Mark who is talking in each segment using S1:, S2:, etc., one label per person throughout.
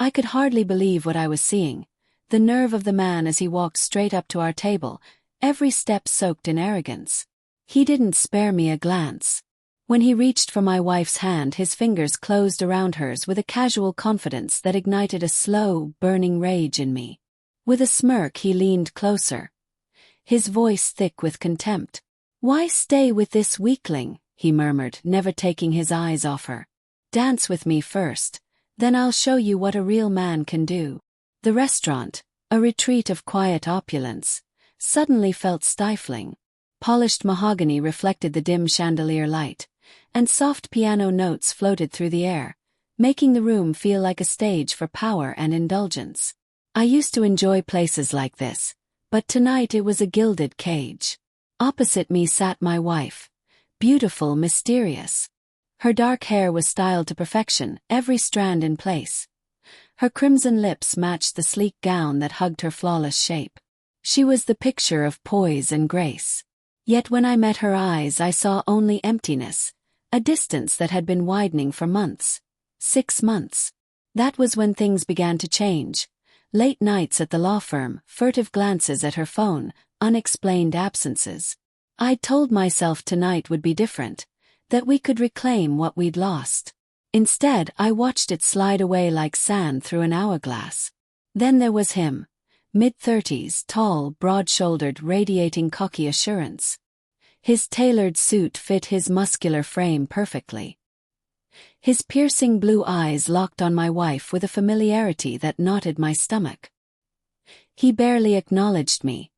S1: I could hardly believe what I was seeing. The nerve of the man as he walked straight up to our table, every step soaked in arrogance. He didn't spare me a glance. When he reached for my wife's hand, his fingers closed around hers with a casual confidence that ignited a slow, burning rage in me. With a smirk he leaned closer, his voice thick with contempt. "Why stay with this weakling?" he murmured, never taking his eyes off her. "Dance with me first, then I'll show you what a real man can do." The restaurant, a retreat of quiet opulence, suddenly felt stifling. Polished mahogany reflected the dim chandelier light, and soft piano notes floated through the air, making the room feel like a stage for power and indulgence. I used to enjoy places like this, but tonight it was a gilded cage. Opposite me sat my wife, beautiful, mysterious. Her dark hair was styled to perfection, every strand in place. Her crimson lips matched the sleek gown that hugged her flawless shape. She was the picture of poise and grace. Yet when I met her eyes, I saw only emptiness, a distance that had been widening for months. 6 months. That was when things began to change. Late nights at the law firm, furtive glances at her phone, unexplained absences. I'd told myself tonight would be different, that we could reclaim what we'd lost. Instead, I watched it slide away like sand through an hourglass. Then there was him. Mid-30s, tall, broad-shouldered, radiating cocky assurance. His tailored suit fit his muscular frame perfectly. His piercing blue eyes locked on my wife with a familiarity that knotted my stomach. He barely acknowledged me.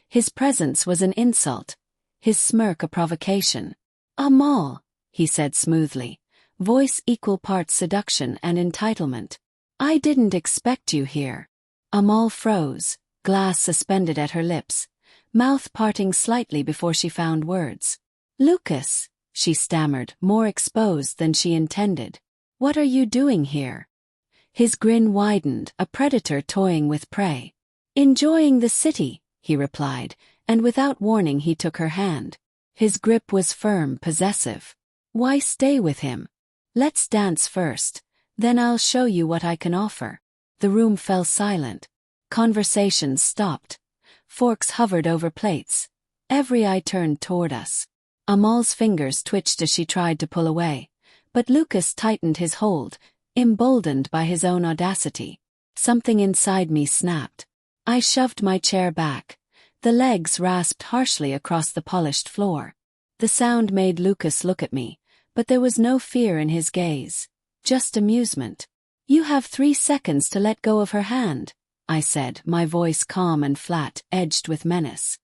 S1: His presence was an insult, his smirk a provocation. "Amal," he said smoothly, voice equal parts seduction and entitlement. "I didn't expect you here." Amal froze, glass suspended at her lips, mouth parting slightly before she found words. "Lucas," she stammered, more exposed than she intended. "What are you doing here?" His grin widened, a predator toying with prey. "Enjoying the city," he replied, and without warning he took her hand. His grip was firm, possessive. "Why stay with him? Let's dance first, then I'll show you what I can offer." The room fell silent. Conversations stopped. Forks hovered over plates. Every eye turned toward us. Amal's fingers twitched as she tried to pull away, but Lucas tightened his hold, emboldened by his own audacity. Something inside me snapped. I shoved my chair back. The legs rasped harshly across the polished floor. The sound made Lucas look at me, but there was no fear in his gaze, just amusement. "You have 3 seconds to let go of her hand," I said, my voice calm and flat, edged with menace.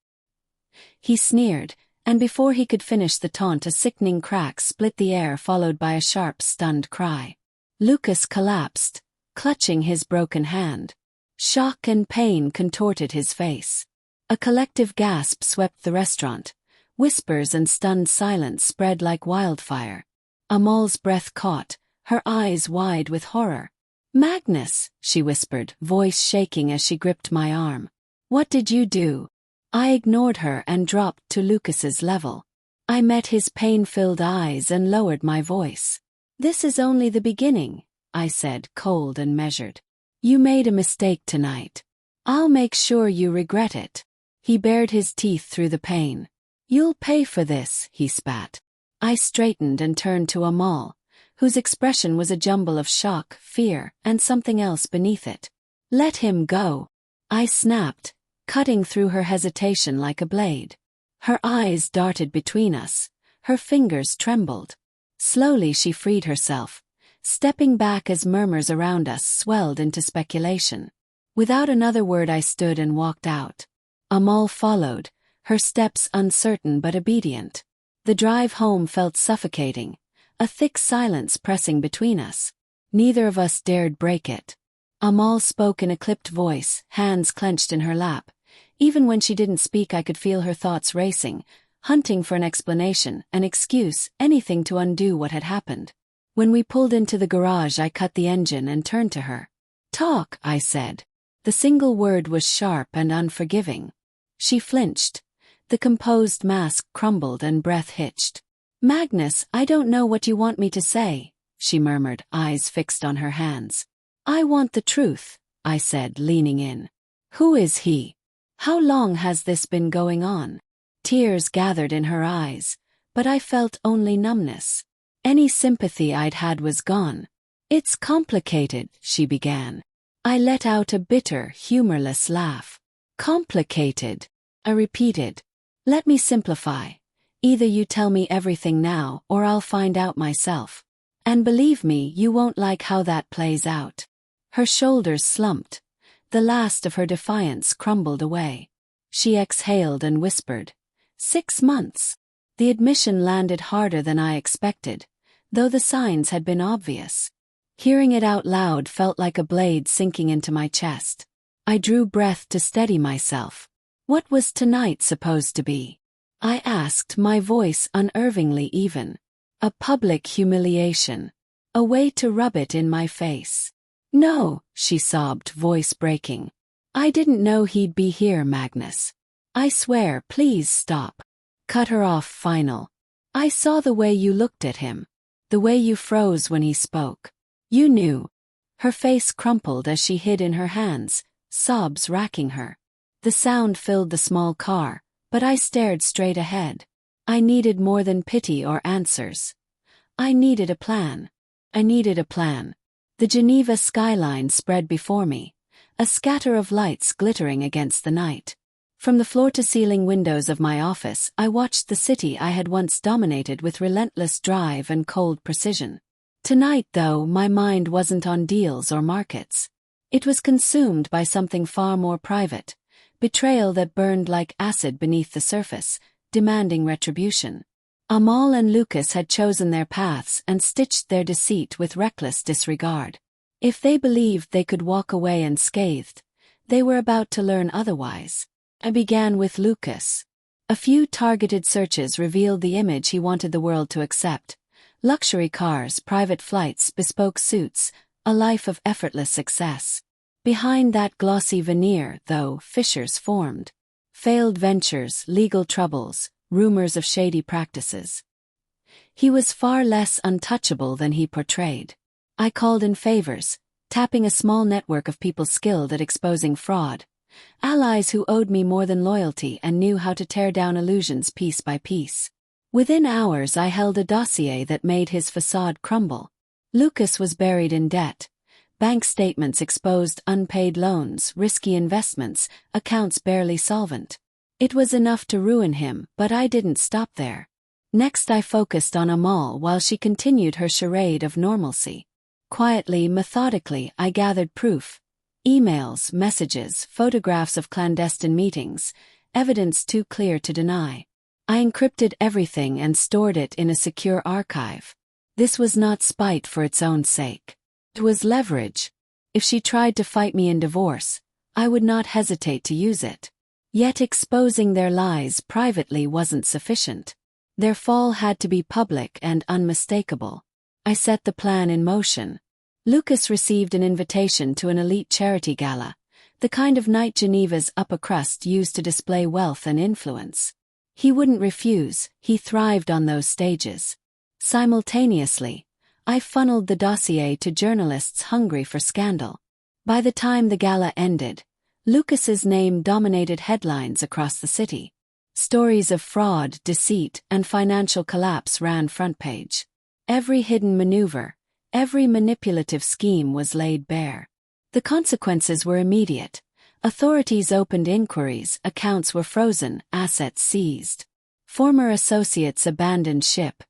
S1: He sneered, and before he could finish the taunt, a sickening crack split the air, followed by a sharp, stunned cry. Lucas collapsed, clutching his broken hand. Shock and pain contorted his face. A collective gasp swept the restaurant. Whispers and stunned silence spread like wildfire. Amal's breath caught, her eyes wide with horror. "Magnus," she whispered, voice shaking as she gripped my arm. "What did you do?" I ignored her and dropped to Lucas's level. I met his pain-filled eyes and lowered my voice. "This is only the beginning," I said, cold and measured. "You made a mistake tonight. I'll make sure you regret it." He bared his teeth through the pain. "You'll pay for this," he spat. I straightened and turned to Amal, whose expression was a jumble of shock, fear, and something else beneath it. "Let him go," I snapped, cutting through her hesitation like a blade. Her eyes darted between us, her fingers trembled. Slowly she freed herself, stepping back as murmurs around us swelled into speculation. Without another word I stood and walked out. Amal followed, her steps uncertain but obedient. The drive home felt suffocating, a thick silence pressing between us. Neither of us dared break it. Amal spoke in a clipped voice, hands clenched in her lap. Even when she didn't speak, I could feel her thoughts racing, hunting for an explanation, an excuse, anything to undo what had happened. When we pulled into the garage, I cut the engine and turned to her. "Talk," I said. The single word was sharp and unforgiving. She flinched. The composed mask crumbled and breath hitched. "Magnus, I don't know what you want me to say," she murmured, eyes fixed on her hands. I want the truth, I said, leaning in. Who is he? How long has this been going on? Tears gathered in her eyes, but I felt only numbness. Any sympathy I'd had was gone. It's complicated, she began. I let out a bitter, humorless laugh. Complicated, I repeated. Let me simplify. Either you tell me everything now or I'll find out myself. And believe me, you won't like how that plays out. Her shoulders slumped. The last of her defiance crumbled away. She exhaled and whispered, 6 months. The admission landed harder than I expected, though the signs had been obvious. Hearing it out loud felt like a blade sinking into my chest. I drew breath to steady myself. What was tonight supposed to be? I asked, my voice unervingly even. A public humiliation. A way to rub it in my face. No, she sobbed, voice breaking. I didn't know he'd be here, Magnus. I swear, please stop. Cut her off, final. I saw the way you looked at him. The way you froze when he spoke. You knew. Her face crumpled as she hid in her hands, sobs racking her. The sound filled the small car, but I stared straight ahead. I needed more than pity or answers. I needed a plan. I needed a plan. The Geneva skyline spread before me, a scatter of lights glittering against the night. From the floor-to-ceiling windows of my office, I watched the city I had once dominated with relentless drive and cold precision. Tonight, though, my mind wasn't on deals or markets. It was consumed by something far more private, betrayal that burned like acid beneath the surface, demanding retribution. Amal and Lucas had chosen their paths and stitched their deceit with reckless disregard. If they believed they could walk away unscathed, they were about to learn otherwise. I began with Lucas. A few targeted searches revealed the image he wanted the world to accept. Luxury cars, private flights, bespoke suits, a life of effortless success. Behind that glossy veneer, though, fissures formed. Failed ventures, legal troubles, rumors of shady practices. He was far less untouchable than he portrayed. I called in favors, tapping a small network of people skilled at exposing fraud. Allies who owed me more than loyalty and knew how to tear down illusions piece by piece. Within hours I held a dossier that made his facade crumble. Lucas was buried in debt. Bank statements exposed unpaid loans, risky investments, accounts barely solvent. It was enough to ruin him, but I didn't stop there. Next I focused on Amal while she continued her charade of normalcy. Quietly, methodically, I gathered proof. Emails, messages, photographs of clandestine meetings, evidence too clear to deny. I encrypted everything and stored it in a secure archive. This was not spite for its own sake. It was leverage. If she tried to fight me in divorce, I would not hesitate to use it. Yet exposing their lies privately wasn't sufficient. Their fall had to be public and unmistakable. I set the plan in motion. Lucas received an invitation to an elite charity gala, the kind of night Geneva's upper crust used to display wealth and influence. He wouldn't refuse, he thrived on those stages. Simultaneously, I funneled the dossier to journalists hungry for scandal. By the time the gala ended, Lucas's name dominated headlines across the city. Stories of fraud, deceit, and financial collapse ran front page. Every hidden maneuver, every manipulative scheme was laid bare. The consequences were immediate. Authorities opened inquiries, accounts were frozen, assets seized. Former associates abandoned ship,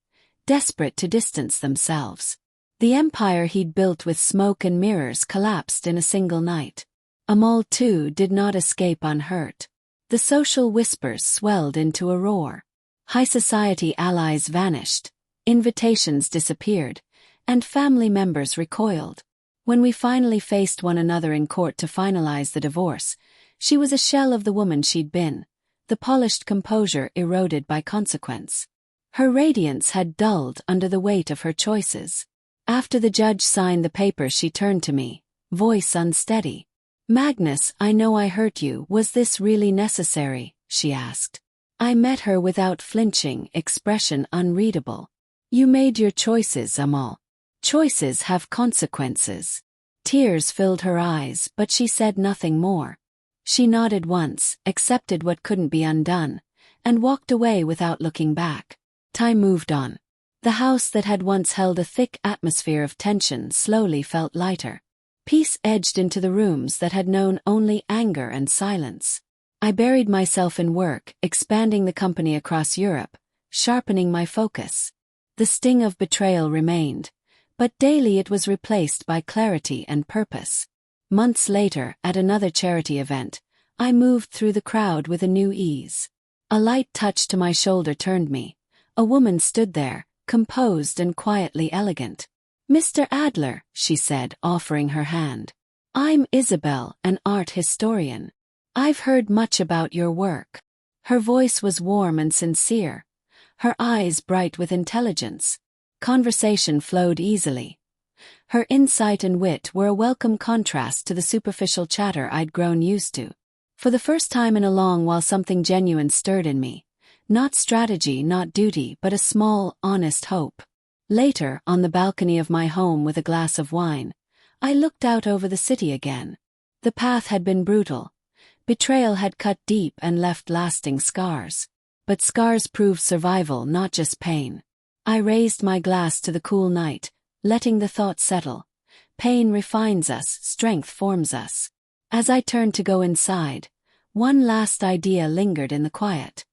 S1: desperate to distance themselves. The empire he'd built with smoke and mirrors collapsed in a single night. Amal, too, did not escape unhurt. The social whispers swelled into a roar. High society allies vanished, invitations disappeared, and family members recoiled. When we finally faced one another in court to finalize the divorce, she was a shell of the woman she'd been, the polished composure eroded by consequence. Her radiance had dulled under the weight of her choices. After the judge signed the papers, she turned to me, voice unsteady. "Magnus, I know I hurt you. Was this really necessary?" she asked. I met her without flinching, expression unreadable. "You made your choices, Amal. Choices have consequences." Tears filled her eyes, but she said nothing more. She nodded once, accepted what couldn't be undone, and walked away without looking back. Time moved on. The house that had once held a thick atmosphere of tension slowly felt lighter. Peace edged into the rooms that had known only anger and silence. I buried myself in work, expanding the company across Europe, sharpening my focus. The sting of betrayal remained, but daily it was replaced by clarity and purpose. Months later, at another charity event, I moved through the crowd with a new ease. A light touch to my shoulder turned me. A woman stood there, composed and quietly elegant. "Mr. Adler," she said, offering her hand. "I'm Isabel, an art historian. I've heard much about your work." Her voice was warm and sincere, her eyes bright with intelligence. Conversation flowed easily. Her insight and wit were a welcome contrast to the superficial chatter I'd grown used to. For the first time in a long while, something genuine stirred in me. Not strategy, not duty, but a small, honest hope. Later, on the balcony of my home with a glass of wine, I looked out over the city again. The path had been brutal. Betrayal had cut deep and left lasting scars. But scars proved survival, not just pain. I raised my glass to the cool night, letting the thought settle. Pain refines us, strength forms us. As I turned to go inside, one last idea lingered in the quiet.